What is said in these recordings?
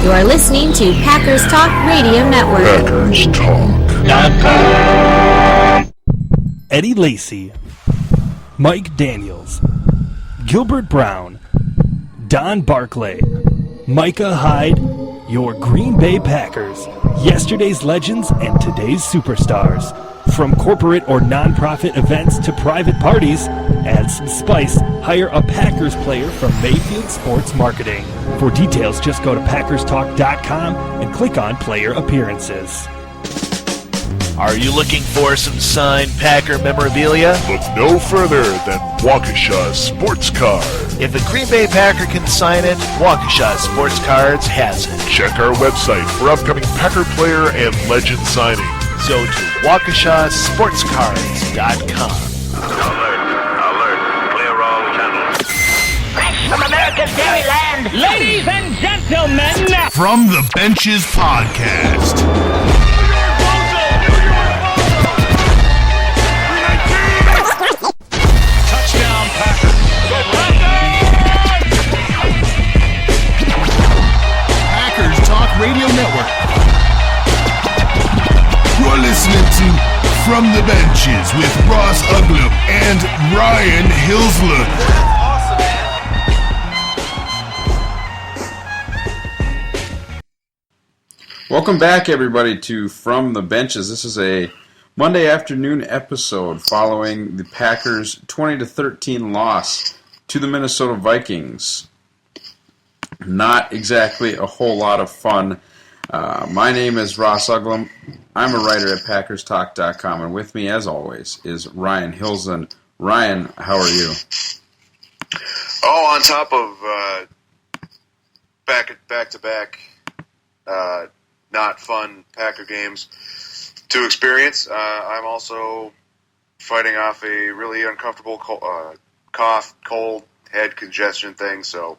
You are listening to Packers Talk Radio Network. PackersTalk.com. Eddie Lacy, Mike Daniels, Gilbert Brown, Don Barclay, Micah Hyde, your Green Bay Packers, yesterday's legends and today's superstars. From corporate or non-profit events to private parties, add some spice, hire a Packers player from Mayfield Sports Marketing. For details, just go to PackersTalk.com and click on Player Appearances. Are you looking for some signed Packer memorabilia? Look no further than Waukesha Sports Card. If a Green Bay Packer can sign it, Waukesha Sports Cards has it. Check our website for upcoming Packer player and legend signings. Go to WaukeshaSportsCards.com. Alert, clear all channels. Fresh from America's Dairyland, ladies and gentlemen, From the Benches Podcast. touchdown Packers. Packers Talk Radio Network. You're listening to From the Benches with Ross Uglum and Ryan Hilslund. Welcome back, everybody, to From the Benches. This is a Monday afternoon episode following the Packers' 20-13 loss to the Minnesota Vikings. Not exactly a whole lot of fun. My name is Ross Uglum. I'm a writer at PackersTalk.com, and with me, as always, is Ryan Hilslund. Ryan, how are you? Oh, on top of back-to-back not fun Packer games to experience, I'm also fighting off a really uncomfortable cough, cold, head congestion thing, so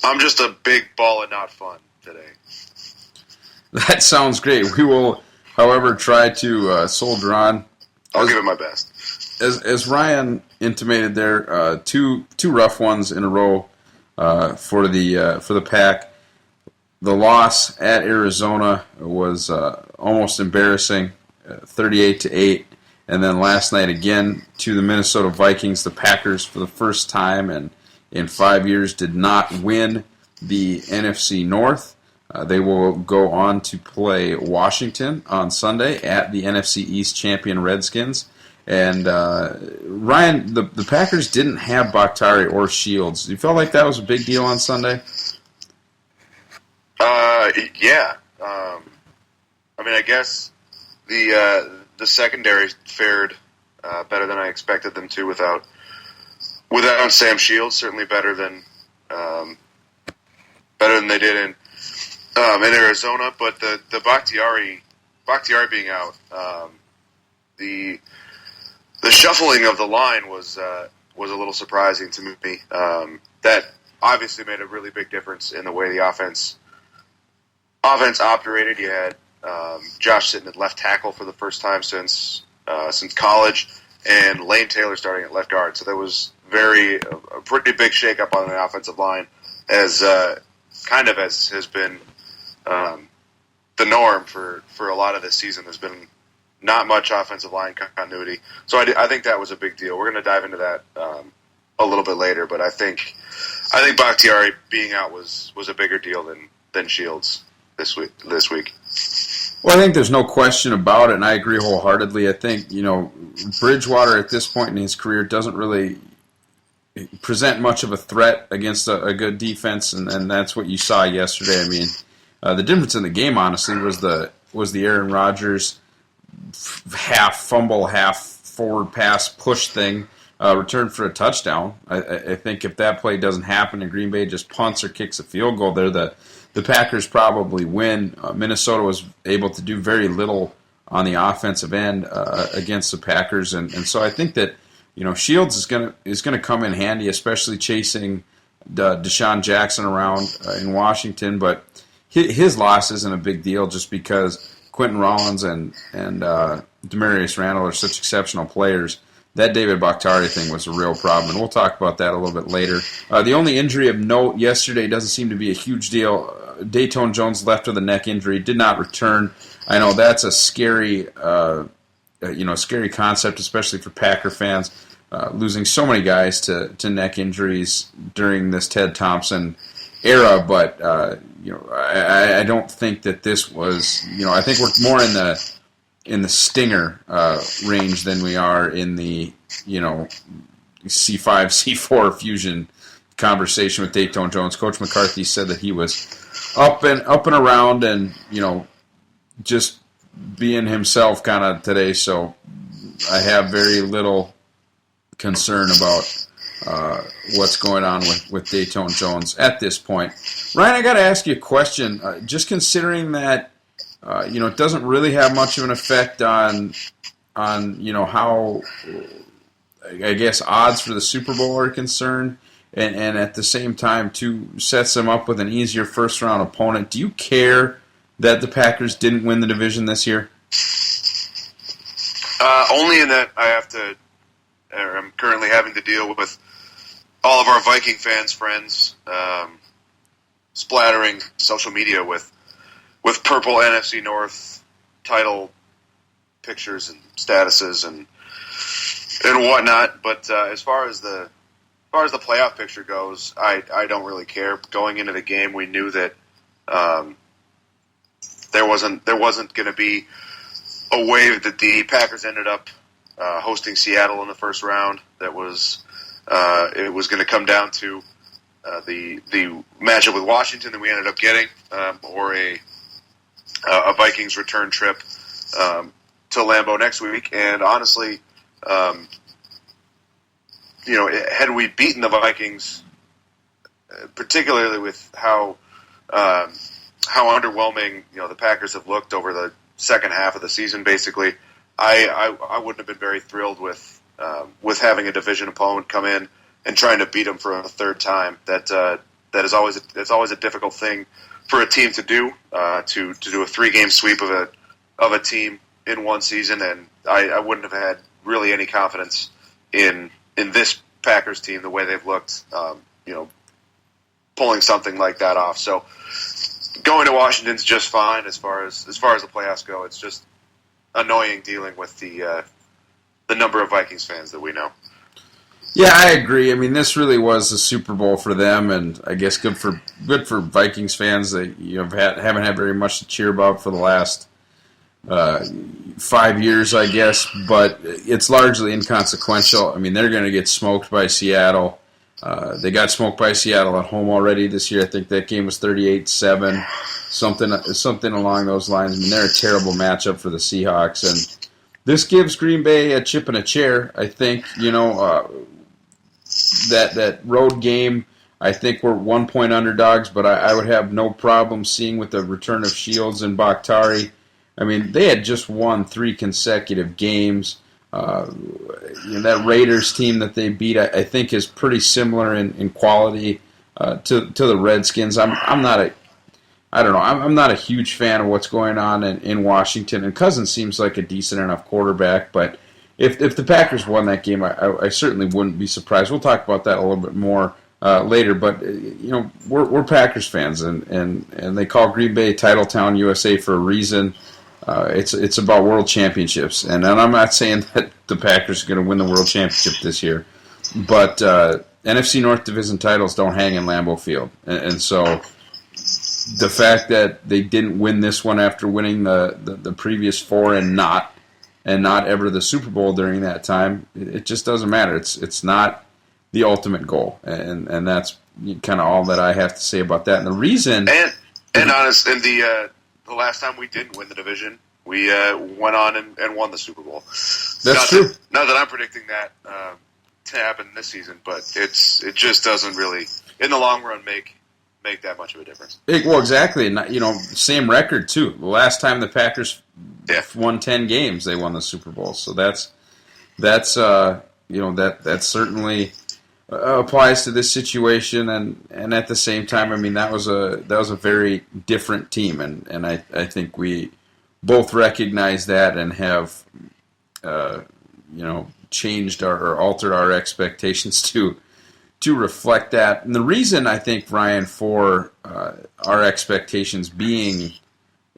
I'm just a big ball of not fun today. That sounds great. We will, however, try to soldier on. I'll give it my best. As Ryan intimated there, two rough ones in a row for the Pack. The loss at Arizona was almost embarrassing, 38-8, and then last night again to the Minnesota Vikings. The Packers, for the first time in 5 years, did not win the NFC North. They will go on to play Washington on Sunday at the NFC East champion Redskins. And Ryan, the Packers didn't have Bahktiari or Shields. You felt like that was a big deal on Sunday? Yeah. I mean, I guess the secondary fared better than I expected them to without Sam Shields. Certainly better than they did in Arizona. But the Bahktiari being out, the shuffling of the line was a little surprising to me. That obviously made a really big difference in the way the offense operated. You had Josh Sitton at left tackle for the first time since college, and Lane Taylor starting at left guard. So that was a pretty big shakeup on the offensive line, as has been the norm for a lot of this season. There's been not much offensive line continuity, so I think that was a big deal. We're going to dive into that a little bit later, but I think Bahktiari being out was a bigger deal than Shields this week. Well, I think there's no question about it, and I agree wholeheartedly. I think, Bridgewater at this point in his career doesn't really present much of a threat against a good defense, and that's what you saw yesterday. I mean, the difference in the game, honestly, was the Aaron Rodgers half fumble, half forward pass push thing, return for a touchdown. I think if that play doesn't happen and Green Bay just punts or kicks a field goal there, the Packers probably win. Minnesota was able to do very little on the offensive end against the Packers, and so I think that Shields is gonna come in handy, especially chasing Deshaun Jackson around in Washington. But his loss isn't a big deal just because Quentin Rollins and Demarius Randall are such exceptional players. That David Bahktiari thing was a real problem, and we'll talk about that a little bit later. The only injury of note yesterday doesn't seem to be a huge deal. Dayton Jones left with a neck injury, did not return. I know that's a scary, scary concept, especially for Packer fans, losing so many guys to neck injuries during this Ted Thompson era. But I don't think that this was. I think we're more in the stinger range than we are in the C5 C4 fusion conversation with Dayton Jones. Coach McCarthy said that he was up and around and just being himself kind of today. So I have very little concern about what's going on with Dayton Jones at this point. Ryan, I got to ask you a question. Just considering that it doesn't really have much of an effect on how I guess odds for the Super Bowl are concerned. And at the same time, too, sets them up with an easier first-round opponent. Do you care that the Packers didn't win the division this year? Only in that I'm currently having to deal with all of our Viking friends, splattering social media with purple NFC North title pictures and statuses and whatnot. But as far as the playoff picture goes, I don't really care. Going into the game, we knew that there wasn't going to be a wave that the Packers ended up hosting Seattle in the first round. That was it was going to come down to the matchup with Washington that we ended up getting, or a Vikings return trip to Lambeau next week. And honestly, had we beaten the Vikings, particularly with how underwhelming the Packers have looked over the second half of the season, basically, I wouldn't have been very thrilled with having a division opponent come in and trying to beat them for a third time. That is always a difficult thing for a team to do, to do a 3-game sweep of a team in one season, and I wouldn't have had really any confidence in this Packers team the way they've looked, pulling something like that off. So going to Washington's just fine as far as the playoffs go. It's just annoying dealing with the number of Vikings fans that we know. Yeah, I agree. I mean, this really was a Super Bowl for them, and I guess good for Vikings fans that haven't had very much to cheer about for the last 5 years, I guess. But it's largely inconsequential. I mean, they're going to get smoked by Seattle. They got smoked by Seattle at home already this year. I think that game was 38-7, something along those lines. I mean, they're a terrible matchup for the Seahawks, and this gives Green Bay a chip in a chair. I think that road game, I think we're 1-point underdogs, but I would have no problem seeing with the return of Shields and Bahktiari. I mean, they had just won 3 consecutive games. That Raiders team that they beat, I think, is pretty similar in quality to the Redskins. I'm not a huge fan of what's going on in Washington, and Cousins seems like a decent enough quarterback, but if the Packers won that game, I certainly wouldn't be surprised. We'll talk about that a little bit more later, but we're Packers fans, and they call Green Bay Titletown USA for a reason. It's about world championships, and I'm not saying that the Packers are going to win the world championship this year, but NFC North Division titles don't hang in Lambeau Field, and so the fact that they didn't win this one after winning the previous 4 and not ever the Super Bowl during that time, it just doesn't matter. It's not the ultimate goal, and that's kind of all that I have to say about that. And the reason, and honest, in the last time we didn't win the division, we went on and won the Super Bowl. That's true. Not that I'm predicting that to happen this season, but it just doesn't really, in the long run, make that much of a difference. Well, exactly. And, same record, too. The last time the Packers won 10 games, they won the Super Bowl. So that certainly applies to this situation. And at the same time, I mean, that was a very different team. And I think we both recognize that and have, changed or altered our expectations to to reflect that. And the reason I think, Ryan, for our expectations being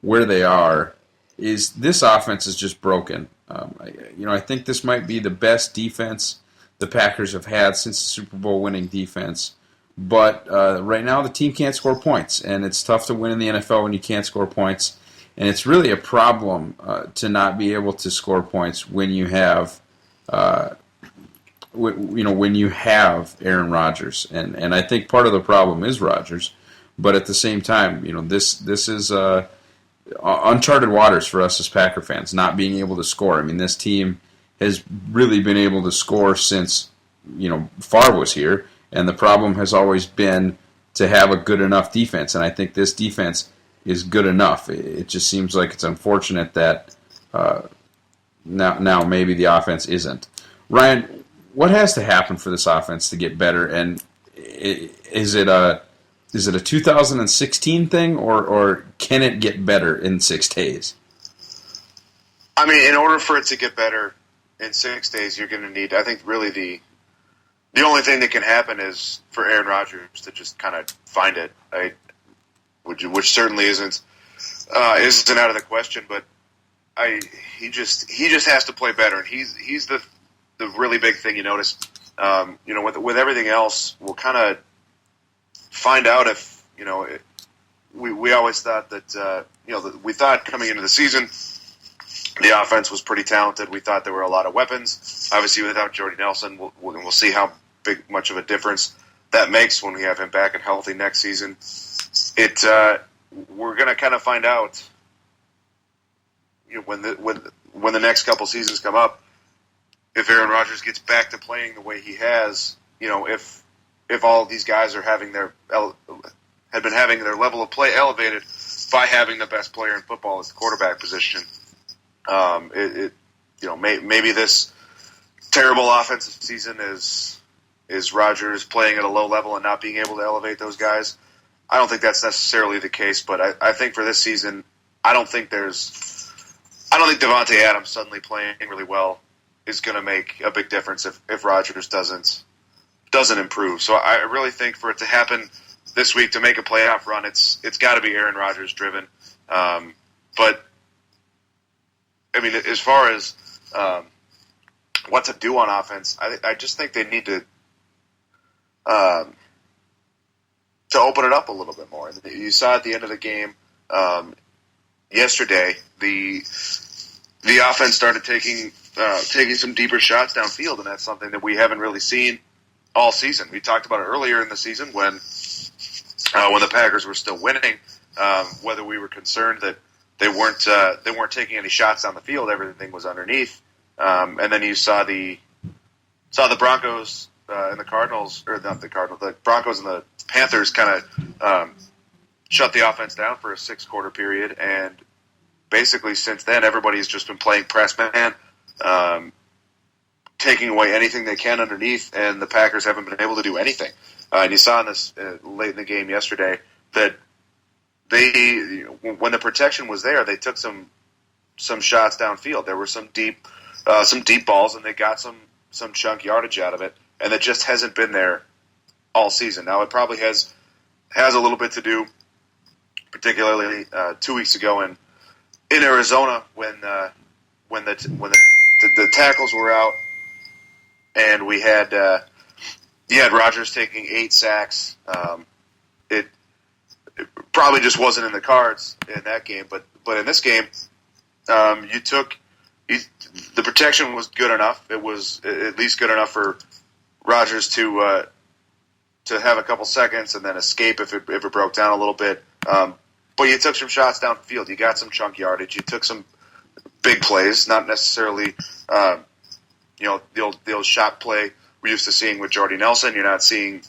where they are is this offense is just broken. I think this might be the best defense the Packers have had since the Super Bowl winning defense. But right now the team can't score points, and it's tough to win in the NFL when you can't score points. And it's really a problem to not be able to score points when you have, when you have Aaron Rodgers. And I think part of the problem is Rodgers. But at the same time, this is uncharted waters for us as Packer fans, not being able to score. I mean, this team has really been able to score since, Favre was here. And the problem has always been to have a good enough defense. And I think this defense is good enough. It just seems like it's unfortunate that now maybe the offense isn't. Ryan, what has to happen for this offense to get better? And is it a 2016 thing, or can it get better in 6 days? I mean, in order for it to get better in 6 days, you're going to need, I think, really the only thing that can happen is for Aaron Rodgers to just kind of find it, which certainly isn't out of the question. But he just has to play better, and he's the really big thing you notice. With everything else, we'll kind of find out if we always thought that we thought coming into the season the offense was pretty talented. We thought there were a lot of weapons. Obviously, without Jordy Nelson, we'll see how much of a difference that makes when we have him back and healthy next season. We're going to kind of find out when the next couple seasons come up, if Aaron Rodgers gets back to playing the way he has, if all of these guys are had been having their level of play elevated by having the best player in football as the quarterback position. Maybe this terrible offensive season is Rodgers playing at a low level and not being able to elevate those guys. I don't think that's necessarily the case, but I think for this season, I don't think Devontae Adams suddenly playing really well is going to make a big difference if Rodgers doesn't improve. So I really think for it to happen this week to make a playoff run, it's got to be Aaron Rodgers driven. But I mean, as far as what to do on offense, I just think they need to open it up a little bit more. You saw at the end of the game yesterday, the offense started taking some deeper shots downfield, and that's something that we haven't really seen all season. We talked about it earlier in the season when the Packers were still winning, whether we were concerned that they weren't taking any shots down the field. Everything was underneath. And then you saw the Broncos and the Cardinals, or not the Cardinals, the Broncos and the Panthers kind of shut the offense down for a 6-quarter period. And basically since then, everybody's just been playing press man, taking away anything they can underneath, and the Packers haven't been able to do anything. And you saw in this late in the game yesterday that when the protection was there, they took some shots downfield. There were some deep balls, and they got some chunk yardage out of it, and it just hasn't been there all season. Now it probably has a little bit to do, particularly 2 weeks ago in Arizona when the tackles were out, and we had Rodgers taking 8 sacks. It probably just wasn't in the cards in that game, but in this game, the protection was good enough. It was at least good enough for Rodgers to have a couple seconds and then escape if it broke down a little bit. But you took some shots downfield. You got some chunk yardage. You took some big plays, not necessarily the old shot play we're used to seeing with Jordy Nelson. You're not seeing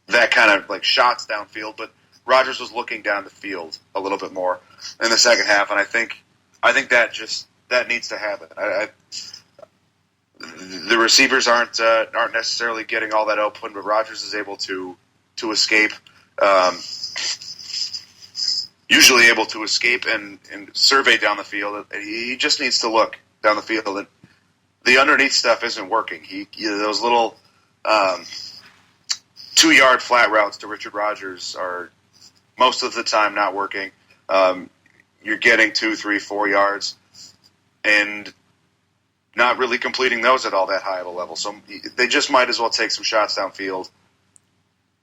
that kind of like shots downfield, but Rodgers was looking down the field a little bit more in the second half, and I think that needs to happen. The receivers aren't necessarily getting all that open, but Rodgers is able to escape, usually able to escape and survey down the field. He just needs to look down the field, and the underneath stuff isn't working. Those little 2-yard flat routes to Richard Rodgers are most of the time not working. You're getting 2, 3, 4 yards and not really completing those at all that high of a level. So they just might as well take some shots downfield.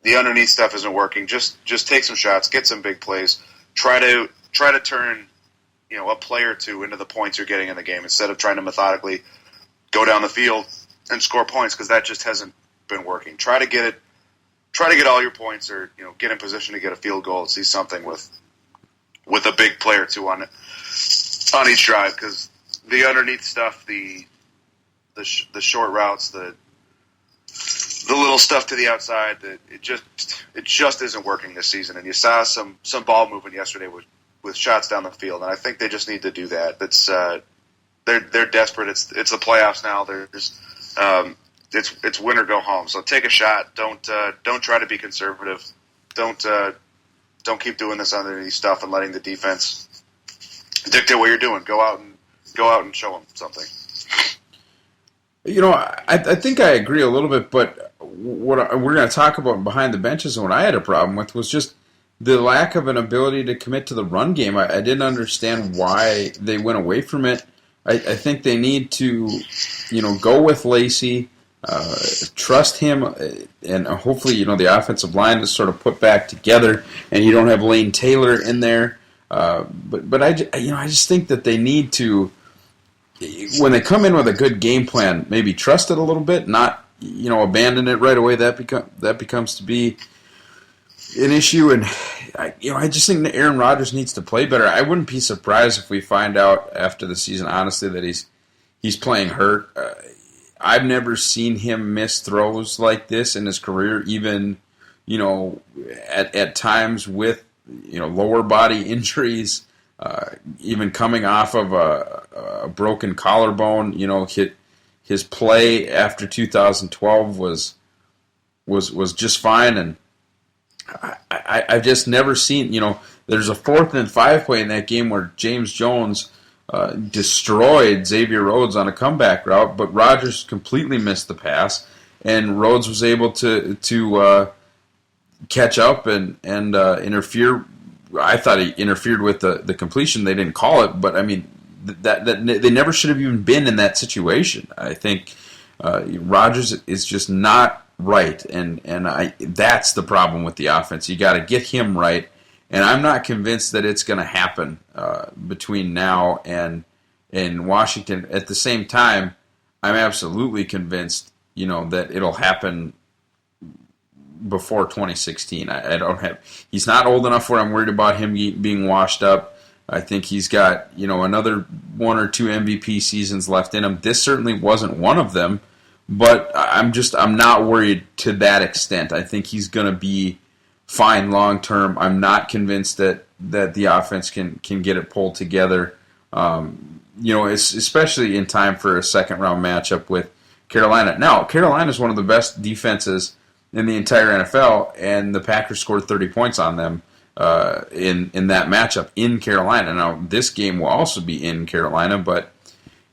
The underneath stuff isn't working. Just take some shots, get some big plays. Try to turn, a play or two into the points you're getting in the game instead of trying to methodically go down the field and score points, because that just hasn't been working. Try to get all your points, or get in position to get a field goal and see something with a big play or two on each drive, because the underneath stuff, the short routes, the little stuff to the outside, it just isn't working this season. And you saw some ball movement yesterday with shots down the field, and I think they just need to do that. That's they're desperate. It's the playoffs now. It's win or go home. So take a shot. Don't try to be conservative. Don't keep doing this underneath stuff and letting the defense dictate what you're doing. Go out and show them something. I think I agree a little bit, but what we're going to talk about behind the benches and what I had a problem with was just the lack of an ability to commit to the run game. I didn't understand why they went away from it. I think they need to, go with Lacey, trust him, and hopefully, the offensive line is sort of put back together, and you don't have Lane Taylor in there. But I just think that they need to, when they come in with a good game plan, maybe trust it a little bit, not abandon it right away. That becomes to be an issue, and I just think that Aaron Rodgers needs to play better. I wouldn't be surprised if we find out after the season, honestly, that he's playing hurt. I've never seen him miss throws like this in his career, even at times with lower body injuries, even coming off of a broken collarbone. His play after 2012 was just fine, and I've just never seen, there's a 4th and 5 play in that game where James Jones destroyed Xavier Rhodes on a comeback route, but Rodgers completely missed the pass, and Rhodes was able to catch up and interfere. I thought he interfered with the completion. They didn't call it, but I mean, that they never should have even been in that situation. I think Rodgers is just not right, and that's the problem with the offense. You got to get him right, and I'm not convinced that it's going to happen between now and Washington. At the same time, I'm absolutely convinced, that it'll happen before 2016. He's not old enough where I'm worried about him being washed up. I think he's got, another 1 or 2 MVP seasons left in him. This certainly wasn't one of them. But I'm not worried to that extent. I think he's going to be fine long term. I'm not convinced that the offense can get it pulled together. Especially in time for a 2nd round matchup with Carolina. Now, Carolina is one of the best defenses in the entire NFL, and the Packers scored 30 points on them in that matchup in Carolina. Now, this game will also be in Carolina, but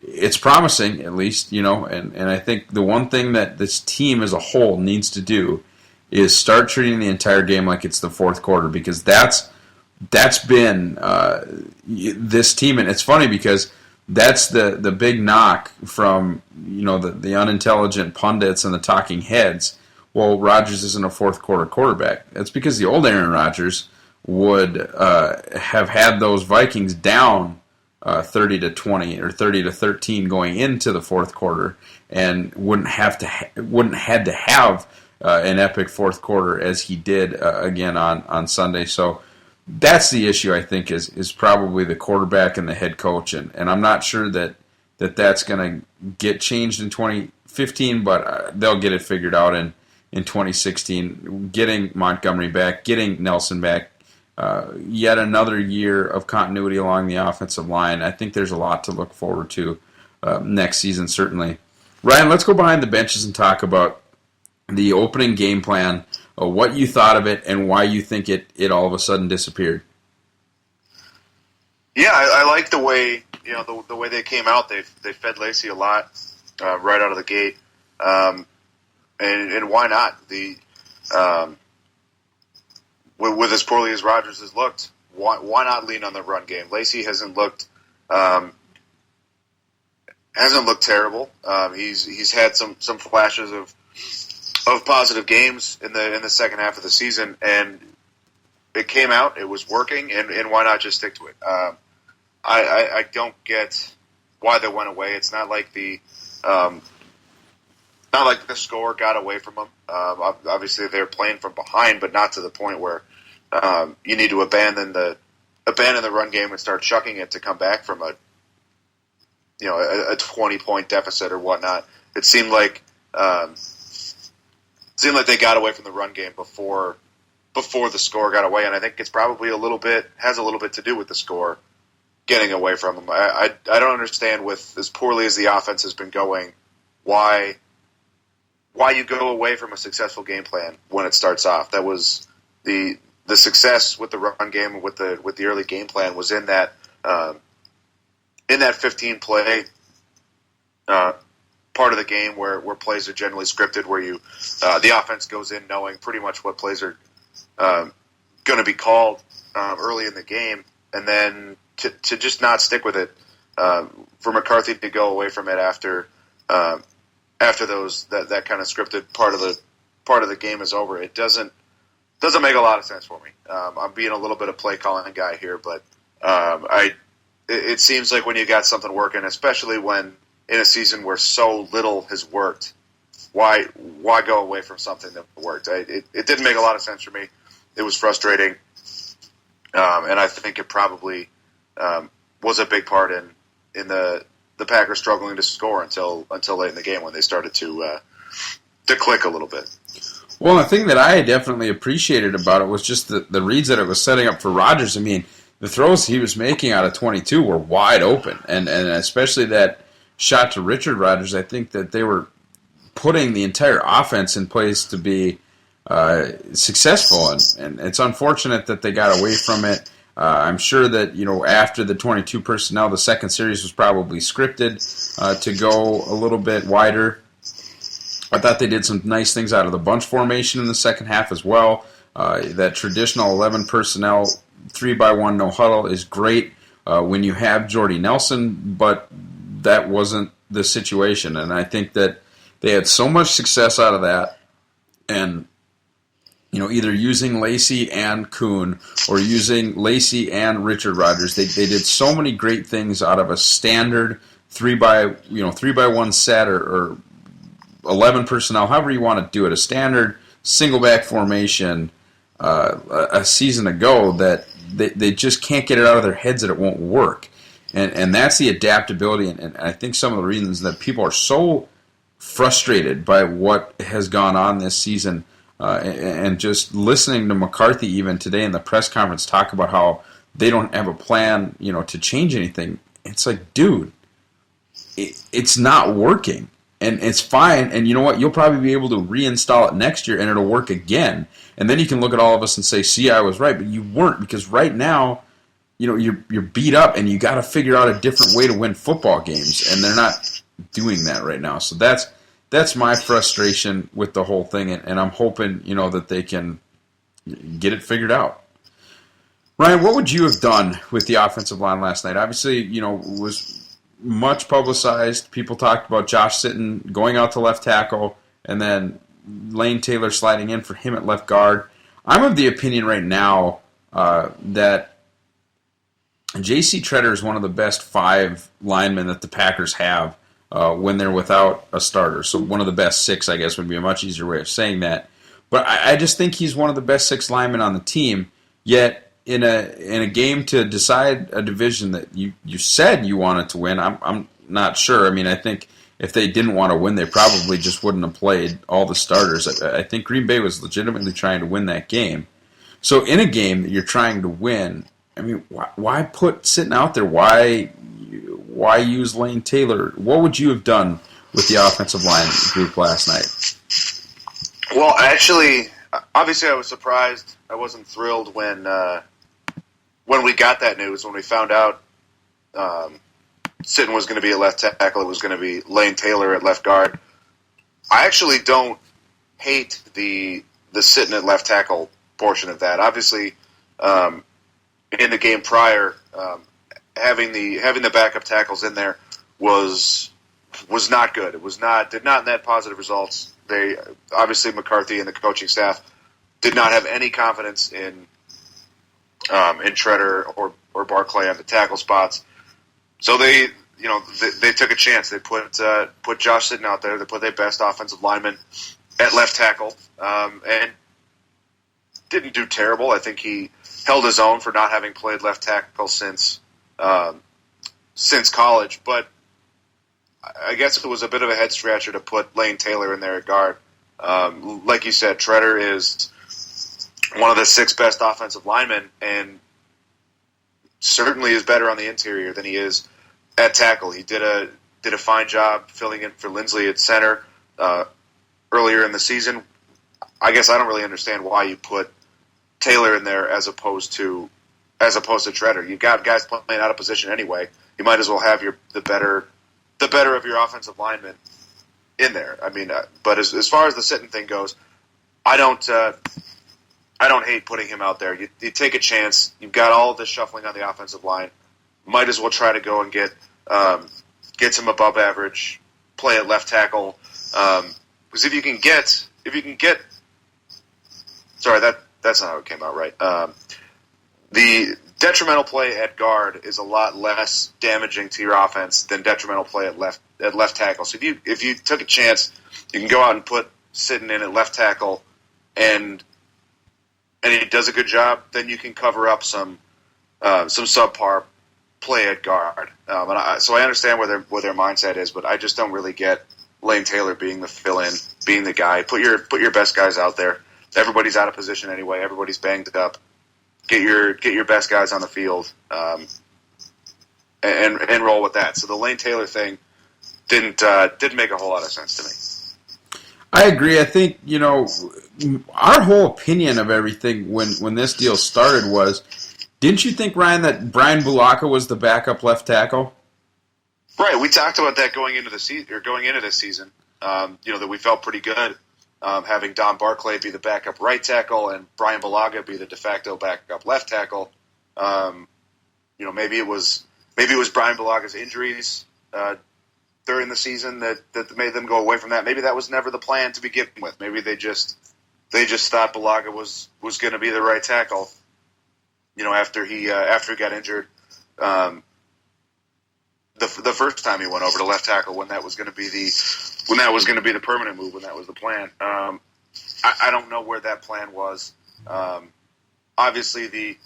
it's promising, at least, and I think the one thing that this team as a whole needs to do is start treating the entire game like it's the 4th quarter, because that's been this team, and it's funny because that's the big knock from the unintelligent pundits and the talking heads. Well, Rodgers isn't a 4th quarter quarterback. That's because the old Aaron Rodgers would have had those Vikings down 30-20 or 30-13 going into the 4th quarter, and wouldn't had to have an epic 4th quarter as he did again on Sunday. So that's the issue, I think, is probably the quarterback and the head coach, and I'm not sure that's going to get changed in 2015, but they'll get it figured out in 2016. Getting Montgomery back, getting Nelson back. Yet another year of continuity along the offensive line. I think there's a lot to look forward to next season, certainly. Ryan, let's go behind the benches and talk about the opening game plan, what you thought of it, and why you think it all of a sudden disappeared. Yeah, I like the way the way they came out. They fed Lacey a lot. right out of the gate. And why not? With as poorly as Rodgers has looked, why not lean on the run game? Lacy hasn't looked terrible. He's had some flashes of positive games in the second half of the season, and it came out. It was working, and why not just stick to it? I don't get why they went away. It's not like the score got away from them. Obviously, they're playing from behind, but not to the point where you need to abandon the run game and start chucking it to come back from a 20-point deficit or whatnot. It seemed like they got away from the run game before the score got away, and I think it's probably has a little bit to do with the score getting away from them. I don't understand, with as poorly as the offense has been going, why you go away from a successful game plan when it starts off. That was the success with the run game, with the early game plan, was in that 15 play part of the game where plays are generally scripted, where the offense goes in knowing pretty much what plays are going to be called early in the game, and then to just not stick with it, for McCarthy to go away from it after that kind of scripted part of the game is over. It doesn't make a lot of sense for me. I'm being a little bit of play calling guy here, but it seems like when you got something working, especially when in a season where so little has worked, why go away from something that worked? It didn't make a lot of sense for me. It was frustrating, and I think it probably was a big part in the Packers struggling to score until late in the game, when they started to click a little bit. Well, the thing that I definitely appreciated about it was just the reads that it was setting up for Rodgers. I mean, the throws he was making out of 22 were wide open, and especially that shot to Richard Rodgers, I think that they were putting the entire offense in place to be successful, and it's unfortunate that they got away from it. I'm sure that, after the 22 personnel, the second series was probably scripted to go a little bit wider. I thought they did some nice things out of the bunch formation in the second half as well. That traditional 11 personnel, 3-by-1 no huddle is great when you have Jordy Nelson, but that wasn't the situation. And I think that they had so much success out of that, and either using Lacy and Kuhn or using Lacy and Richard Rodgers. They did so many great things out of a standard 3-by-1 set or 11 personnel, however you want to do it, a standard single back formation a season ago, that they just can't get it out of their heads that it won't work. And that's the adaptability, and I think some of the reasons that people are so frustrated by what has gone on this season. And just listening to McCarthy even today in the press conference talk about how they don't have a plan, to change anything. It's like, dude, it's not working, and it's fine. And you know what? You'll probably be able to reinstall it next year, and it'll work again. And then you can look at all of us and say, "See, I was right," but you weren't, because right now, you're beat up, and you got to figure out a different way to win football games, and they're not doing that right now. So that's my frustration with the whole thing, and I'm hoping, that they can get it figured out. Ryan, what would you have done with the offensive line last night? Obviously, it was much publicized. People talked about Josh Sitton going out to left tackle, and then Lane Taylor sliding in for him at left guard. I'm of the opinion right now that J.C. Treader is one of the best 5 linemen that the Packers have when they're without a starter. So one of the best 6, I guess, would be a much easier way of saying that. But I just think he's one of the best 6 linemen on the team. Yet in a game to decide a division that you said you wanted to win, I'm not sure. I mean, I think if they didn't want to win, they probably just wouldn't have played all the starters. I think Green Bay was legitimately trying to win that game. So in a game that you're trying to win, I mean, why put Sitton out there? Why use Lane Taylor? What would you have done with the offensive line group last night? Well, actually, obviously I was surprised. I wasn't thrilled when we got that news, when we found out Sitton was going to be at left tackle. It was going to be Lane Taylor at left guard. I actually don't hate the Sitton at left tackle portion of that. Obviously, in the game prior, having the backup tackles in there was not good. Did not net positive results. They obviously McCarthy and the coaching staff did not have any confidence in Treader or Barclay on the tackle spots. So they took a chance. They put Josh Sitton out there. They put their best offensive lineman at left tackle, and didn't do terrible. I think he held his own for not having played left tackle since college. But I guess it was a bit of a head scratcher to put Lane Taylor in there at guard. Like you said, Treader is one of the 6 best offensive linemen, and certainly is better on the interior than he is at tackle. He did a fine job filling in for Lindsley at center earlier in the season. I guess I don't really understand why you put Taylor in there as opposed to Treader. You've got guys playing out of position anyway. You might as well have the better of your offensive linemen in there. I mean, but as far as the Sitton thing goes, I don't hate putting him out there. You take a chance. You've got all of this shuffling on the offensive line. Might as well try to go and get some above average play at left tackle. Because if you can get, sorry, that's not how it came out, right? The detrimental play at guard is a lot less damaging to your offense than detrimental play at left tackle. So if you took a chance, you can go out and put Sitton in at left tackle, and he does a good job, then you can cover up some subpar play at guard. So I understand where their mindset is, but I just don't really get Lane Taylor being the fill-in, being the guy. Put your best guys out there. Everybody's out of position anyway. Everybody's banged up. Get your best guys on the field, and roll with that. So the Lane Taylor thing didn't make a whole lot of sense to me. I agree. I think, our whole opinion of everything when this deal started was, didn't you think, Ryan, that Brian Bulaka was the backup left tackle? Right. We talked about that going into this season. That we felt pretty good having Don Barclay be the backup right tackle and Brian Bulaga be the de facto backup left tackle. Maybe it was Brian Bulaga's injuries during the season that made them go away from that. Maybe that was never the plan to begin with. Maybe they just thought Bulaga was going to be the right tackle. After he got injured, the first time he went over to left tackle, when that was going to be the permanent move, when that was the plan. I don't know where that plan was. Obviously, the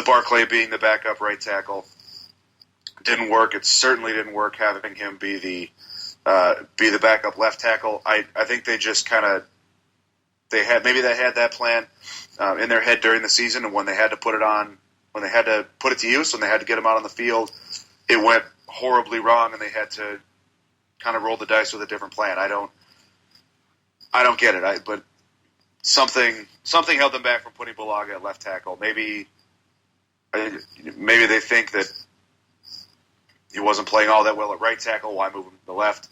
Barclay being the backup right tackle didn't work. It certainly didn't work having him be the backup left tackle. I think they just they had that plan in their head during the season, and when they had to put it to use, when they had to get him out on the field, it went horribly wrong, and they had to kind of roll the dice with a different plan. I don't get it. But something held them back from putting Bulaga at left tackle. Maybe they think that he wasn't playing all that well at right tackle. Why move him to the left?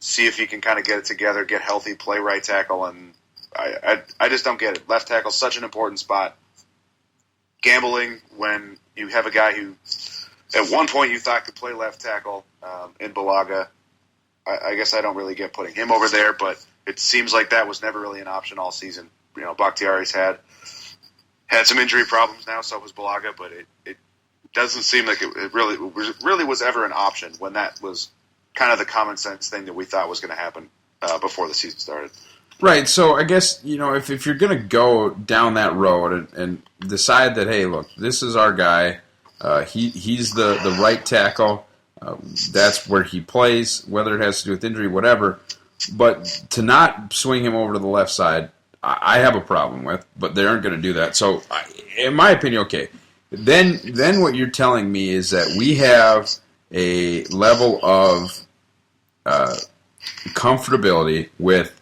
See if he can kind of get it together, get healthy, play right tackle. And I just don't get it. Left tackle is such an important spot. Gambling when you have a guy who at one point you thought could play left tackle in Bulaga. I guess I don't really get putting him over there, but it seems like that was never really an option all season. Bahktiari's had some injury problems now, so was Bulaga, but it doesn't seem like it really was ever an option when that was kind of the common sense thing that we thought was going to happen before the season started. Right, so I guess, if you're going to go down that road and decide that, hey, look, this is our guy, he's the right tackle, that's where he plays, whether it has to do with injury, whatever, but to not swing him over to the left side, I have a problem with, but they aren't going to do that. So, in my opinion, okay, then what you're telling me is that we have a level of comfortability with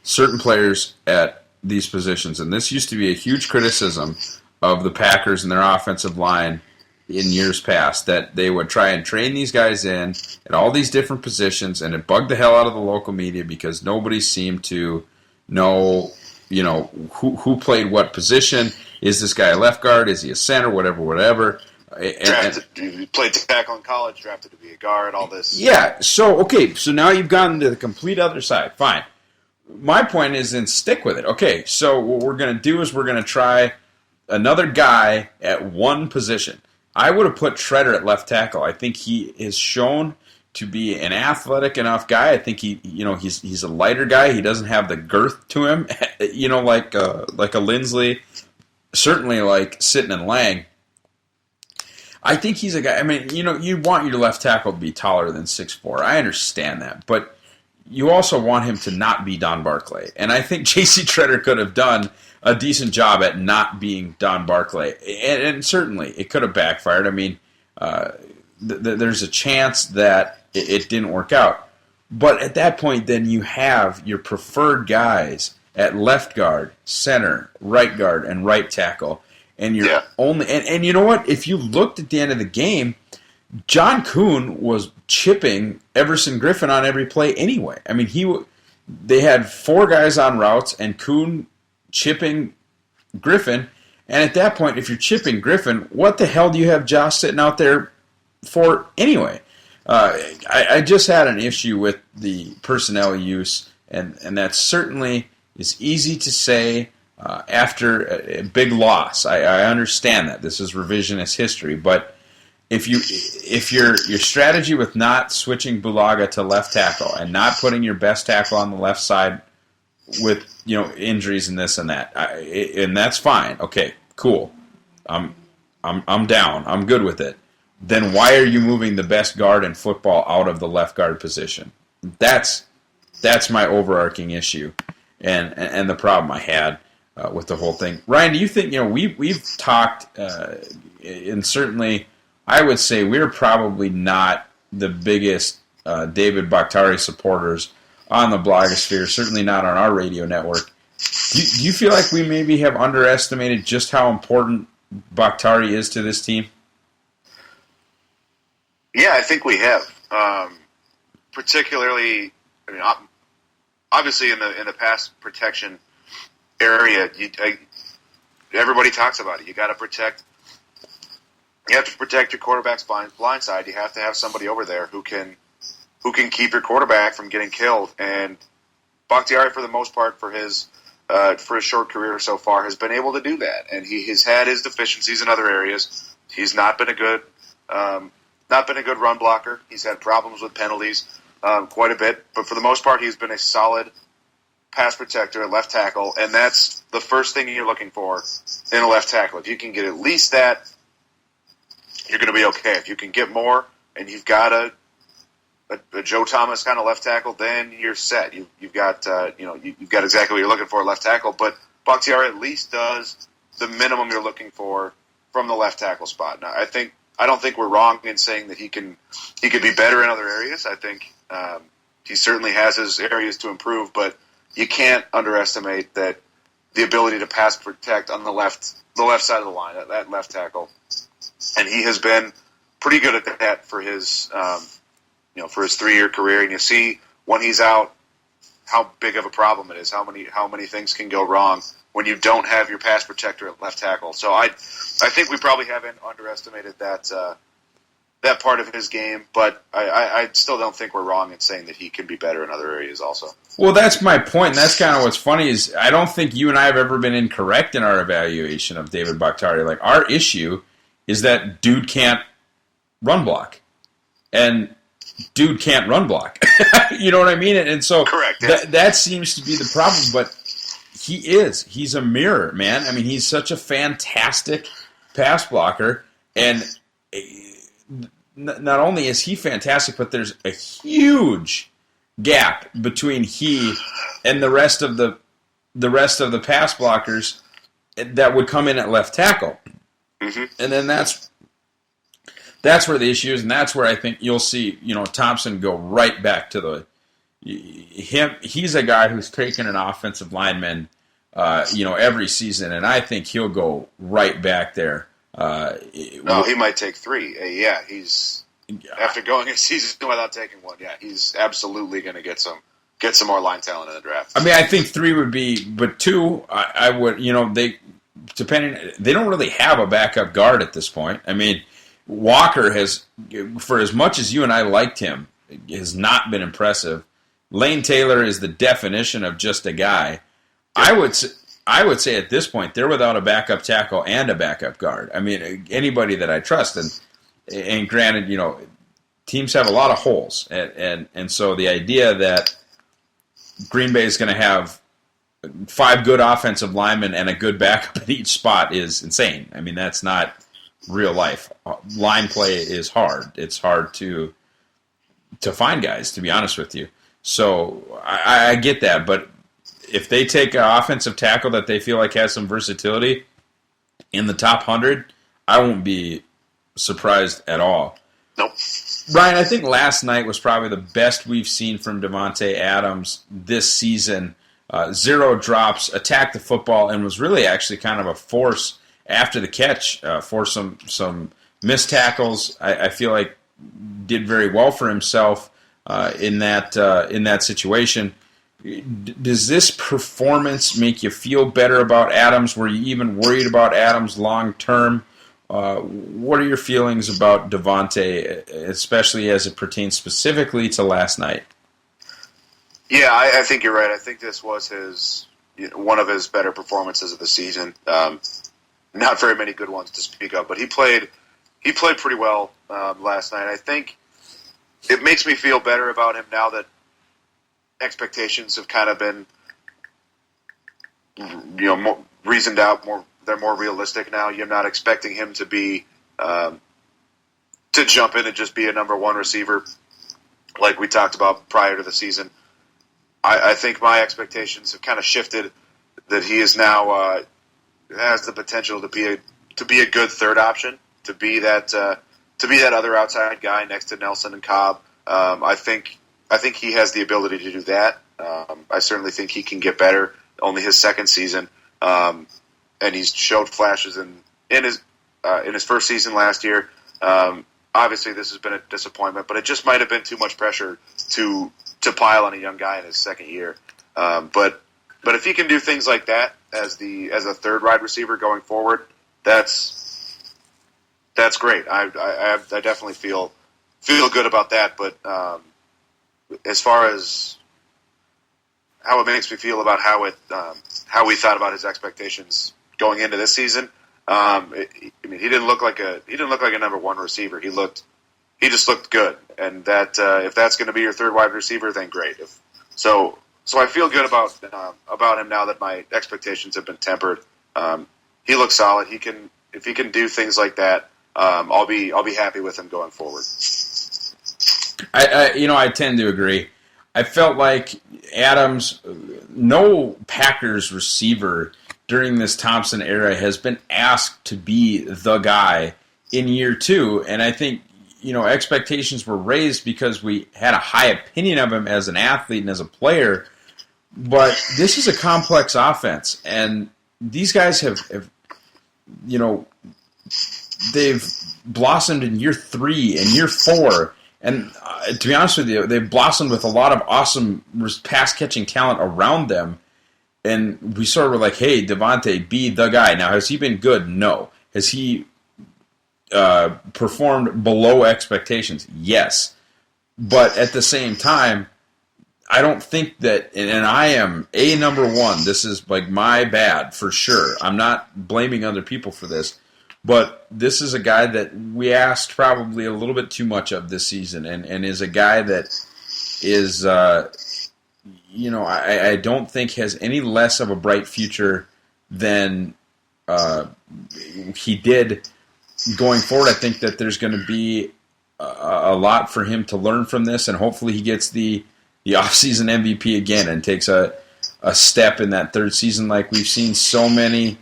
certain players at these positions, and this used to be a huge criticism of the Packers and their offensive line in years past, that they would try and train these guys in at all these different positions, and it bugged the hell out of the local media because nobody seemed to know, who played what position. Is this guy a left guard? Is he a center? Whatever. He played tackle in college, drafted to be a guard, all this. Yeah, so now you've gotten to the complete other side. Fine. My point is then stick with it. Okay, so what we're going to do is we're going to try another guy at one position. I would have put Treader at left tackle. I think he is shown to be an athletic enough guy. I think he's a lighter guy. He doesn't have the girth to him, like a Lindsley, certainly like Sitton and Lang. I think he's a guy. I mean, you want your left tackle to be taller than 6'4". I understand that, but you also want him to not be Don Barclay. And I think J.C. Treader could have done a decent job at not being Don Barclay. And certainly, it could have backfired. I mean, there's a chance that it didn't work out. But at that point, then you have your preferred guys at left guard, center, right guard, and right tackle. And you're only and you know what? If you looked at the end of the game, John Kuhn was chipping Everson Griffin on every play anyway. I mean, they had 4 guys on routes, and Kuhn chipping Griffin. And at that point, if you're chipping Griffin, what the hell do you have Josh Sitton out there for anyway? I just had an issue with the personnel use, and that certainly is easy to say after a big loss. I understand that. This is revisionist history, but if your strategy with not switching Bulaga to left tackle and not putting your best tackle on the left side with injuries and this and that, and that's fine. Okay, cool. I'm down. I'm good with it. Then why are you moving the best guard in football out of the left guard position? That's my overarching issue, and the problem I had with the whole thing. Ryan, do you think we've talked, and certainly I would say we're probably not the biggest David Bahktiari supporters on the blogosphere, certainly not on our radio network. Do you feel like we maybe have underestimated just how important Bahktiari is to this team? Yeah, I think we have. Particularly, obviously in the pass protection area, everybody talks about it. You got to protect. You have to protect your quarterback's blind side. You have to have somebody over there who can keep your quarterback from getting killed. And Bahktiari, for the most part, for his short career so far, has been able to do that. And he has had his deficiencies in other areas. He's not been a good run blocker. He's had problems with penalties quite a bit. But for the most part, he's been a solid pass protector at left tackle. And that's the first thing you're looking for in a left tackle. If you can get at least that, you're going to be okay. If you can get more, and you've got a Joe Thomas kind of left tackle, then you're set. You've got you've got exactly what you're looking for at left tackle. But Bahktiari at least does the minimum you're looking for from the left tackle spot. Now, I don't think we're wrong in saying that he could be better in other areas. I think he certainly has his areas to improve, but you can't underestimate that the ability to pass protect on the left side of the line, that left tackle. And he has been pretty good at that for his, for his 3-year career. And you see when he's out how big of a problem it is, how many things can go wrong when you don't have your pass protector at left tackle. So I think we probably haven't underestimated that part of his game. But I still don't think we're wrong in saying that he can be better in other areas also. Well, that's my point. And that's kind of what's funny is I don't think you and I have ever been incorrect in our evaluation of David Bahktiari. Like, our issue is that dude can't run block. And dude can't run block. You know what I mean? And so correct, yeah. that seems to be the problem. But he's a mirror, man. I mean, he's such a fantastic pass blocker. And not only is he fantastic, but there's a huge gap between he and the rest of the pass blockers that would come in at left tackle. Mm-hmm. And then that's where the issue is, and that's where I think you'll see, Thompson go right back to him. He's a guy who's taken an offensive lineman, every season, and I think he'll go right back there No, he might take 3. Yeah, he's after going a season without taking one. Yeah, he's absolutely going to get some more line talent in the draft. I mean, I think 3 would be, but 2, I would. They don't really have a backup guard at this point. I mean, Walker has, for as much as you and I liked him, has not been impressive. Lane Taylor is the definition of just a guy. I would say at this point they're without a backup tackle and a backup guard. I mean, anybody that I trust, and granted, teams have a lot of holes, and so the idea that Green Bay is going to have 5 good offensive linemen and a good backup at each spot is insane. I mean, that's not real life. Line play is hard. It's hard to find guys, to be honest with you. So I get that, but if they take an offensive tackle that they feel like has some versatility in the top 100, I won't be surprised at all. Nope. Ryan, I think last night was probably the best we've seen from Davante Adams this season. 0 drops, attacked the football, and was really actually kind of a force after the catch for some missed tackles. I feel like did very well for himself in that situation. Does this performance make you feel better about Adams? Were you even worried about Adams long term? What are your feelings about Davante, especially as it pertains specifically to last night? Yeah, I think you're right. I think this was one of his better performances of the season. Not very many good ones to speak of, but he played pretty well last night. I think it makes me feel better about him now that expectations have kind of been, more reasoned out. They're more realistic now. You're not expecting him to be to jump in and just be a number 1 receiver like we talked about prior to the season. I think my expectations have kind of shifted. That he is now has the potential to be a good third option, to be that other outside guy next to Nelson and Cobb. I think he has the ability to do that. I certainly think he can get better. Only his second season, and he's showed flashes in his first season last year. Obviously, this has been a disappointment, but it just might have been too much pressure to pile on a young guy in his second year. But if he can do things like that as a third wide receiver going forward, that's great. I definitely feel good about that. But as far as how it makes me feel about how we thought about his expectations going into this season, he didn't look like a number 1 receiver. He just looked good, and that if that's going to be your third wide receiver, then great. So I feel good about him now that my expectations have been tempered. He looks solid. If he can do things like that, I'll be happy with him going forward. I tend to agree. I felt like Adams, no Packers receiver during this Thompson era has been asked to be the guy in year 2, and I think expectations were raised because we had a high opinion of him as an athlete and as a player. But this is a complex offense, and these guys have they've blossomed in year 3 and year 4. And to be honest with you, they've blossomed with a lot of awesome pass-catching talent around them. And we sort of were like, hey, Davante, be the guy. Now, has he been good? No. Has he performed below expectations? Yes. But at the same time, I don't think that, and I am number 1. This is like my bad for sure. I'm not blaming other people for this. But this is a guy that we asked probably a little bit too much of this season, and is a guy that is, I don't think has any less of a bright future than he did going forward. I think that there's going to be a lot for him to learn from this, and hopefully he gets the offseason MVP again and takes a step in that third season like we've seen so many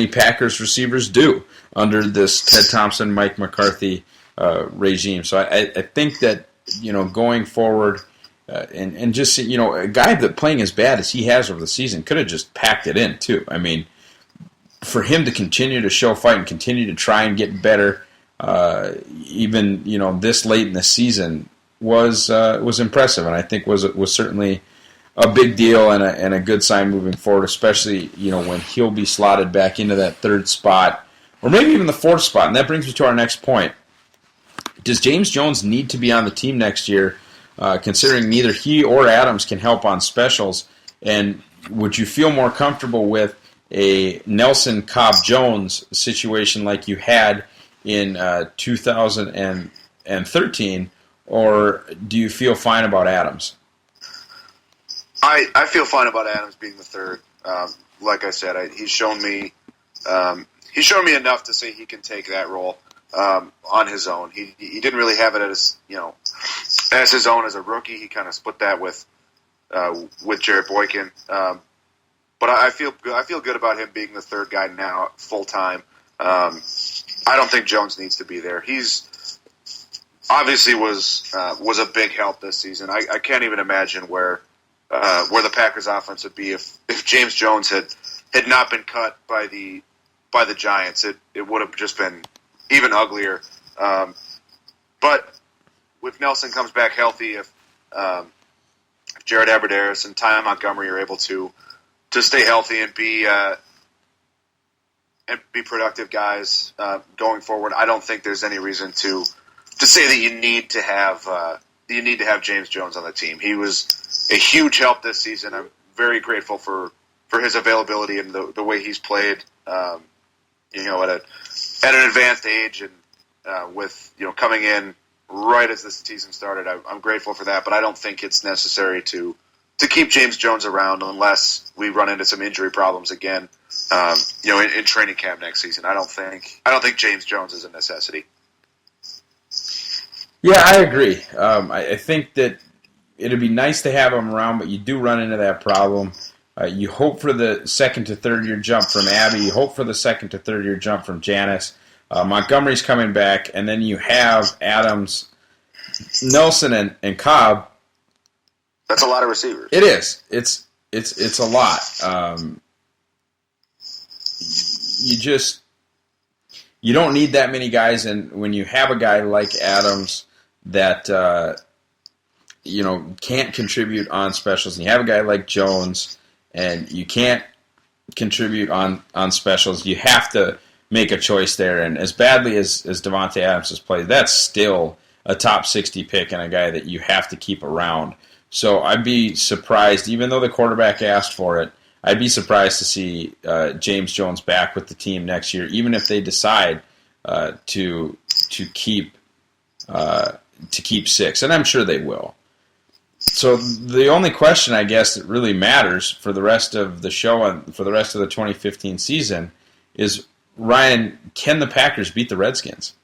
Packers receivers do under this Ted Thompson, Mike McCarthy regime. So I think that going forward and just a guy that playing as bad as he has over the season could have just packed it in too. I mean, for him to continue to show fight and continue to try and get better, even this late in the season, was impressive, and I think was certainly a big deal and a good sign moving forward, especially when he'll be slotted back into that third spot or maybe even the fourth spot. And that brings me to our next point. Does James Jones need to be on the team next year, considering neither he or Adams can help on specials? And would you feel more comfortable with a Nelson Cobb Jones situation like you had in 2013, or do you feel fine about Adams? I feel fine about Adams being the third. Like I said, he's shown me enough to say he can take that role on his own. He didn't really have it as his own as a rookie. He kind of split that with Jarrett Boykin. But I feel good about him being the third guy now, full time. I don't think Jones needs to be there. He's obviously was a big help this season. I can't even imagine where the Packers offense would be if James Jones had not been cut by the Giants. It would have just been even uglier. But if Nelson comes back healthy, if Jared Abbrederis and Ty Montgomery are able to stay healthy and be productive guys going forward, I don't think there's any reason to say that you need to have James Jones on the team. He was a huge help this season. I'm very grateful for his availability and the way he's played. At an advanced age and with coming in right as the season started, I'm grateful for that. But I don't think it's necessary to keep James Jones around unless we run into some injury problems again. In training camp next season, I don't think James Jones is a necessity. Yeah, I agree. I think that it'd be nice to have him around, but you do run into that problem. You hope for the second to third year jump from Abby. You hope for the second to third year jump from Janice. Montgomery's coming back, and then you have Adams, Nelson, and Cobb. That's a lot of receivers. It is. It's a lot. You don't need that many guys, and when you have a guy like Adams that can't contribute on specials, and you have a guy like Jones, and you can't contribute on specials, you have to make a choice there. And as badly as Davante Adams has played, that's still a top 60 pick and a guy that you have to keep around. So I'd be surprised, even though the quarterback asked for it, I'd be surprised to see James Jones back with the team next year, even if they decide to keep 6, and I'm sure they will. So the only question, I guess, that really matters for the rest of the show and for the rest of the 2015 season is, Ryan, can the Packers beat the Redskins?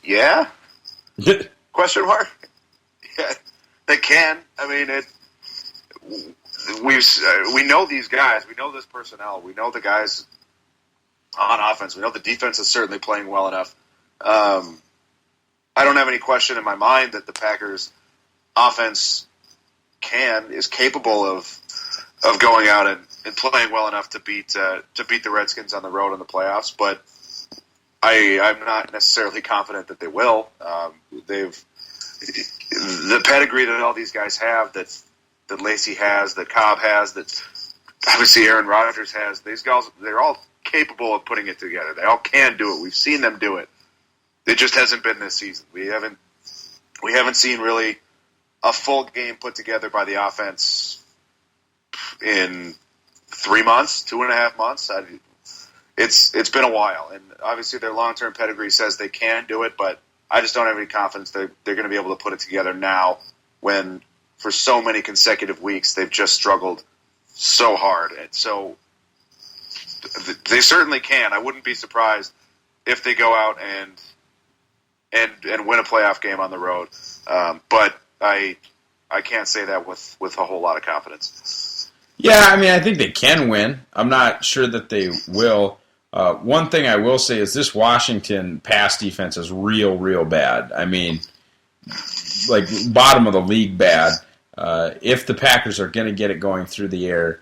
Yeah? Question mark? Yeah, they can. I mean, we know these guys. We know this personnel. We know the guys on offense. We know the defense is certainly playing well enough. I don't have any question in my mind that the Packers offense is capable of going out and playing well enough to beat the Redskins on the road in the playoffs, but I'm not necessarily confident that they will. The pedigree that all these guys have, that Lacey has, that Cobb has, that obviously Aaron Rodgers has, these guys, they're all capable of putting it together. They all can do it. We've seen them do it. It just hasn't been this season. We haven't seen really a full game put together by the offense in 3 months, 2.5 months. It's been a while, and obviously their long-term pedigree says they can do it, but I just don't have any confidence that they're going to be able to put it together now when for so many consecutive weeks they've just struggled so hard. And so they certainly can. I wouldn't be surprised if they go out and win a playoff game on the road. But I can't say that with a whole lot of confidence. Yeah, I mean, I think they can win. I'm not sure that they will. One thing I will say is this Washington pass defense is real bad. I mean, like bottom of the league bad. If the Packers are going to get it going through the air,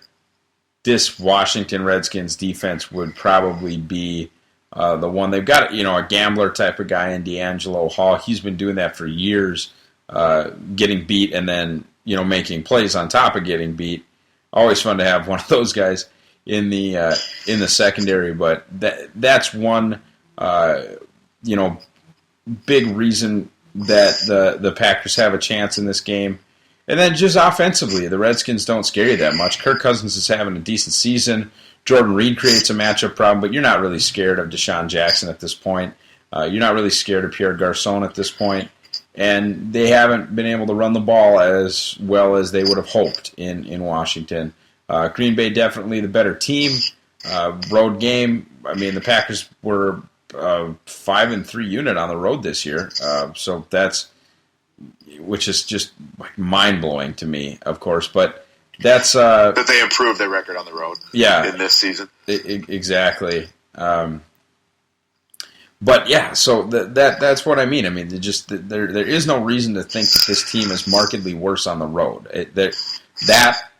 this Washington Redskins defense would probably be the one. They've got, a gambler type of guy in D'Angelo Hall. He's been doing that for years, getting beat and then, making plays on top of getting beat. Always fun to have one of those guys in the secondary, but that's one, big reason that the Packers have a chance in this game. And then just offensively, the Redskins don't scare you that much. Kirk Cousins is having a decent season. Jordan Reed creates a matchup problem, but you're not really scared of Deshaun Jackson at this point. You're not really scared of Pierre Garçon at this point. And they haven't been able to run the ball as well as they would have hoped in Washington. Green Bay definitely the better team. Road game, the Packers were 5-3 unit on the road this year. So which is just mind-blowing to me, of course, but that's... that they improved their record on the road in this season. Exactly. But yeah, so that's what I mean. There is no reason to think that this team is markedly worse on the road. That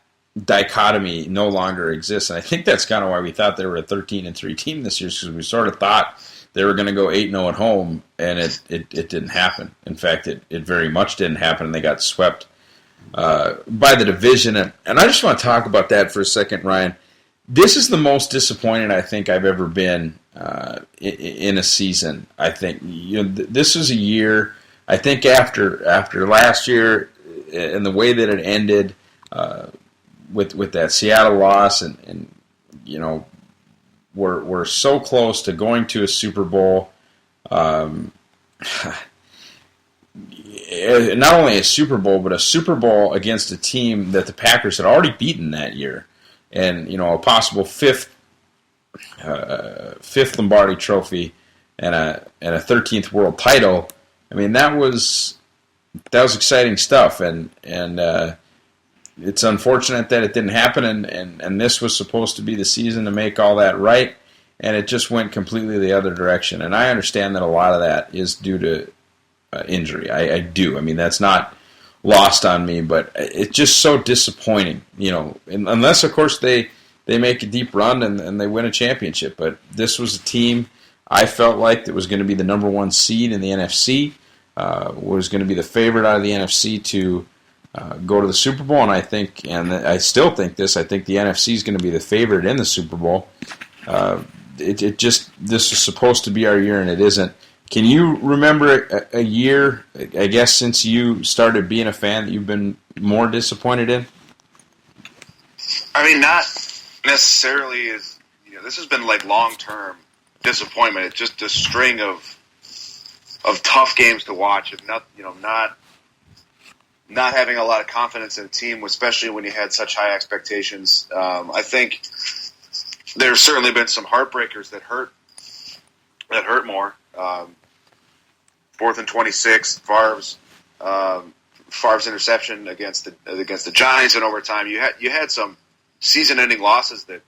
dichotomy no longer exists, and I think that's kind of why we thought they were a 13-3 team this year, because we sort of thought they were going to go 8-0 at home, and it didn't happen. In fact, it very much didn't happen, and they got swept by the division. And I just want to talk about that for a second, Ryan. This is the most disappointed I think I've ever been in a season. I think this is a year, I think after last year and the way that it ended with that Seattle loss, and we're so close to going to a Super Bowl. Not only a Super Bowl, but a Super Bowl against a team that the Packers had already beaten that year, and a possible fifth Lombardi Trophy and a 13th world title. That was exciting stuff, and it's unfortunate that it didn't happen, and this was supposed to be the season to make all that right, and it just went completely the other direction. And I understand that a lot of that is due to injury. I do. That's not lost on me, but it's just so disappointing, unless, of course, they make a deep run and they win a championship. But this was a team I felt like that was going to be the number one seed in the NFC, was going to be the favorite out of the NFC to go to the Super Bowl, and I still think this. I think the NFC is going to be the favorite in the Super Bowl. This is supposed to be our year, and it isn't. Can you remember a year, I guess, since you started being a fan that you've been more disappointed in? Not necessarily. This has been like long-term disappointment. It's just a string of tough games to watch, and not having a lot of confidence in a team, especially when you had such high expectations. I think there's certainly been some heartbreakers that hurt more. 4th and 26, Favre's interception against the Giants in overtime. You had some season-ending losses that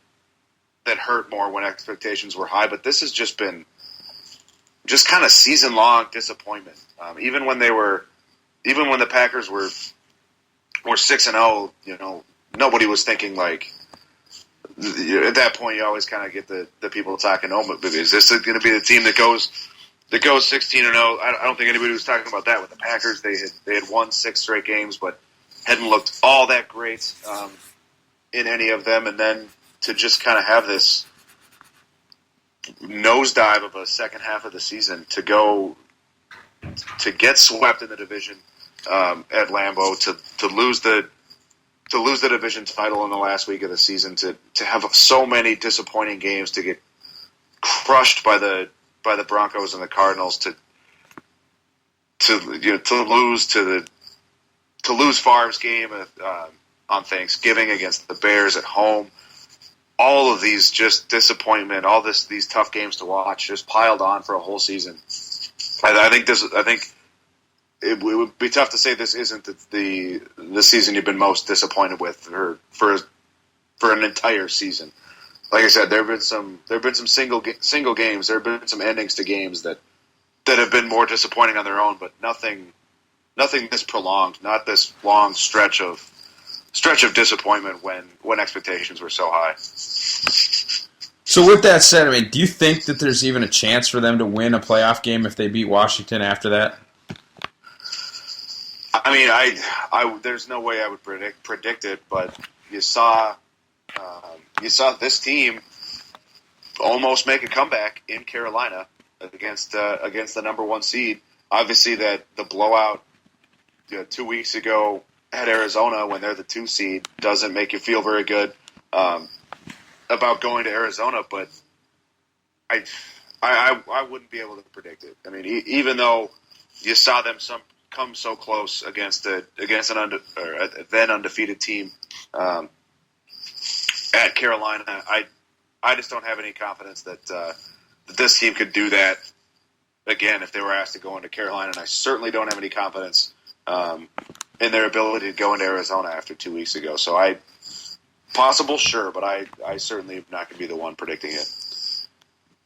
hurt more when expectations were high, but this has just been just kind of season-long disappointment. Even when the Packers were 6-0, nobody was thinking like. At that point, you always kind of get the people talking. Oh, but is this going to be the team that goes 16-0? I don't think anybody was talking about that with the Packers. They had won 6 straight games, but hadn't looked all that great in any of them. And then to just kind of have this nosedive of a second half of the season to get swept in the division at Lambeau, to lose the division title in the last week of the season, to have so many disappointing games, to get crushed by the Broncos and the Cardinals, to lose Favre's game on Thanksgiving against the Bears at home. All of these just disappointment, these tough games to watch, just piled on for a whole season. I think it would be tough to say this isn't the season you've been most disappointed with for an entire season. Like I said, there have been some single games. There have been some endings to games that have been more disappointing on their own, but nothing this prolonged. Not this long stretch of stretch of disappointment when expectations were so high. So with that said, I mean, do you think that there's even a chance for them to win a playoff game if they beat Washington after that? I mean, I there's no way I would predict it, but you saw this team almost make a comeback in Carolina against the number one seed. Obviously, that the blowout 2 weeks ago at Arizona when they're the 2 seed doesn't make you feel very good about going to Arizona, but I wouldn't be able to predict it. I mean, even though you saw them come so close against a then undefeated team at Carolina, I just don't have any confidence that this team could do that again if they were asked to go into Carolina, and I certainly don't have any confidence in their ability to go into Arizona after 2 weeks ago. So possible, sure, but I certainly am not going to be the one predicting it.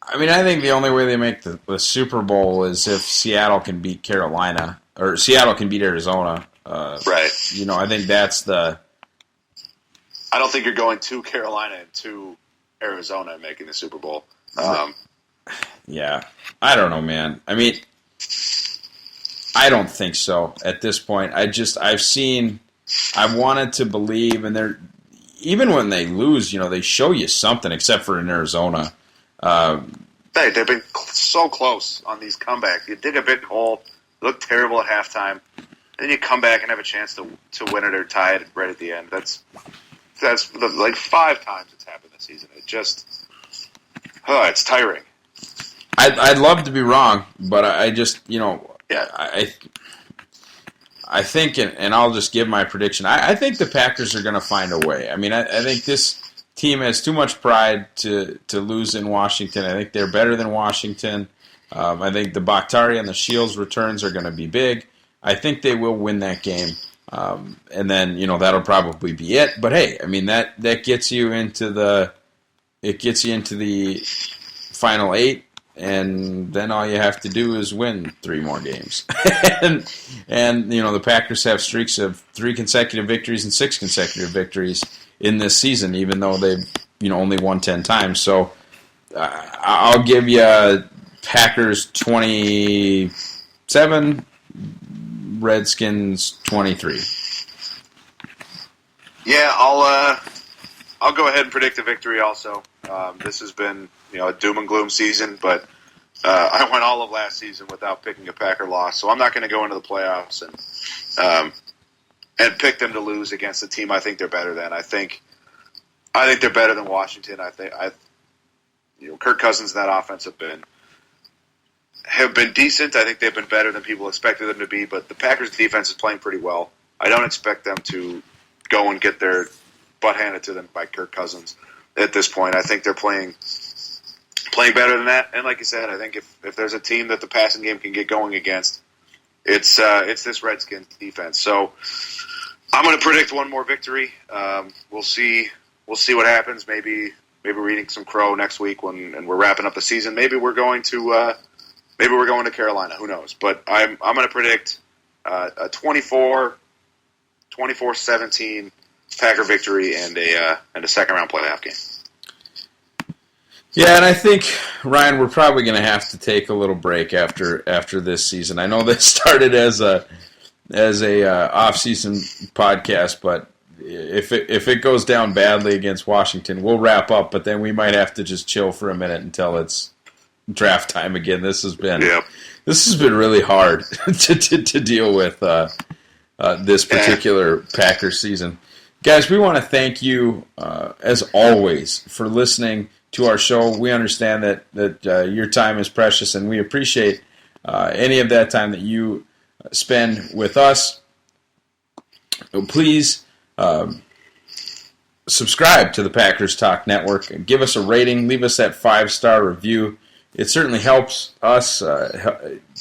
I mean, I think the only way they make the Super Bowl is if Seattle can beat Carolina, or Seattle can beat Arizona. Right. I think that's the... I don't think you're going to Carolina and to Arizona and making the Super Bowl. Yeah. I don't know, man. I mean, I don't think so at this point. I wanted to believe, and even when they lose, they show you something, except for in Arizona. They've been so close on these comebacks. You dig a big hole, look terrible at halftime, then you come back and have a chance to win it or tie it right at the end. That's like 5 times it's happened this season. It just, it's tiring. I'd love to be wrong, but I just, I think, and I'll just give my prediction, I think the Packers are going to find a way. I mean, I think this team has too much pride to lose in Washington. I think they're better than Washington. I think the Bahktiari and the Shields returns are going to be big. I think they will win that game. And then, that'll probably be it. But hey, I mean, that gets you into the final 8. And then all you have to do is win 3 more games. and the Packers have streaks of 3 consecutive victories and 6 consecutive victories in this season, even though they've only won 10 times. So I'll give you Packers 27, Redskins 23. Yeah, I'll go ahead and predict a victory also. This has been a doom and gloom season, but I went all of last season without picking a Packer loss, so I'm not going to go into the playoffs and pick them to lose against a team I think they're better than. I think they're better than Washington. Kirk Cousins and that offense have been decent. I think they've been better than people expected them to be, but the Packers defense is playing pretty well. I don't expect them to go and get their butt handed to them by Kirk Cousins at this point. I think they're playing better than that. And like you said, I think if there's a team that the passing game can get going against, it's this Redskins defense. So I'm going to predict one more victory. We'll see what happens. Maybe we're eating some crow next week and we're wrapping up the season. Maybe we're going to Carolina. Who knows? But I'm going to predict a 24-17 Packer victory and a second round playoff game. Yeah, and I think, Ryan, we're probably going to have to take a little break after this season. I know this started as a off-season podcast, but if it goes down badly against Washington, we'll wrap up. But then we might have to just chill for a minute until it's draft time again. This has been really hard to deal with this particular Packers season. Guys, we want to thank you as always for listening to our show. We understand that your time is precious, and we appreciate any of that time that you spend with us. Please subscribe to the Packers Talk Network. Give us a rating. Leave us that 5-star review. It certainly helps us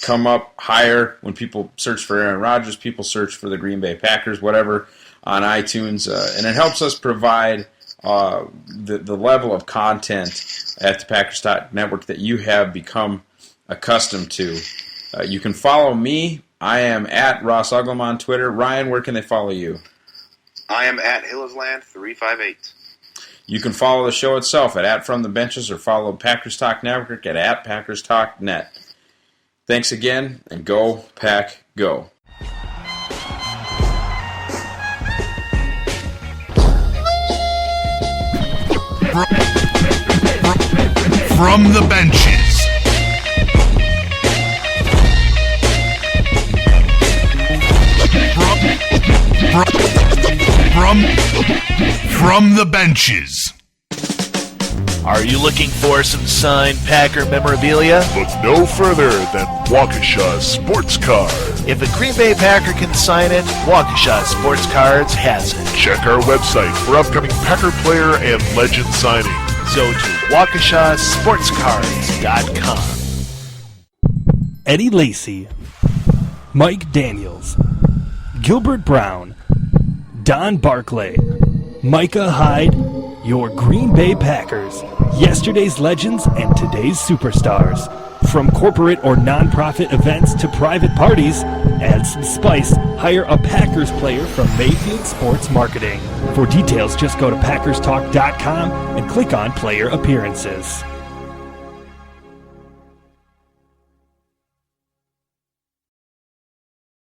come up higher when people search for Aaron Rodgers, people search for the Green Bay Packers, whatever, on iTunes. And it helps us provide the level of content at the Packers Talk Network that you have become accustomed to. You can follow me. I am at Ross Uglum on Twitter. Ryan, where can they follow you? I am at Hillisland358. You can follow the show itself at From the Benches or follow Packers Talk Network at Packers Talk Net. Thanks again, and go, Pack, go. From the benches. From the benches. Are you looking for some signed Packer memorabilia? Look no further than Waukesha Sports Card. If a Green Bay Packer can sign it, Waukesha Sports Cards has it. Check our website for upcoming Packer player and legend signings. Go to WaukeshaSportsCards.com. Eddie Lacy, Mike Daniels, Gilbert Brown, Don Barclay, Micah Hyde, your Green Bay Packers, yesterday's legends and today's superstars. From corporate or non-profit events to private parties, add some spice, hire a Packers player from Mayfield Sports Marketing. For details, just go to PackersTalk.com and click on Player Appearances.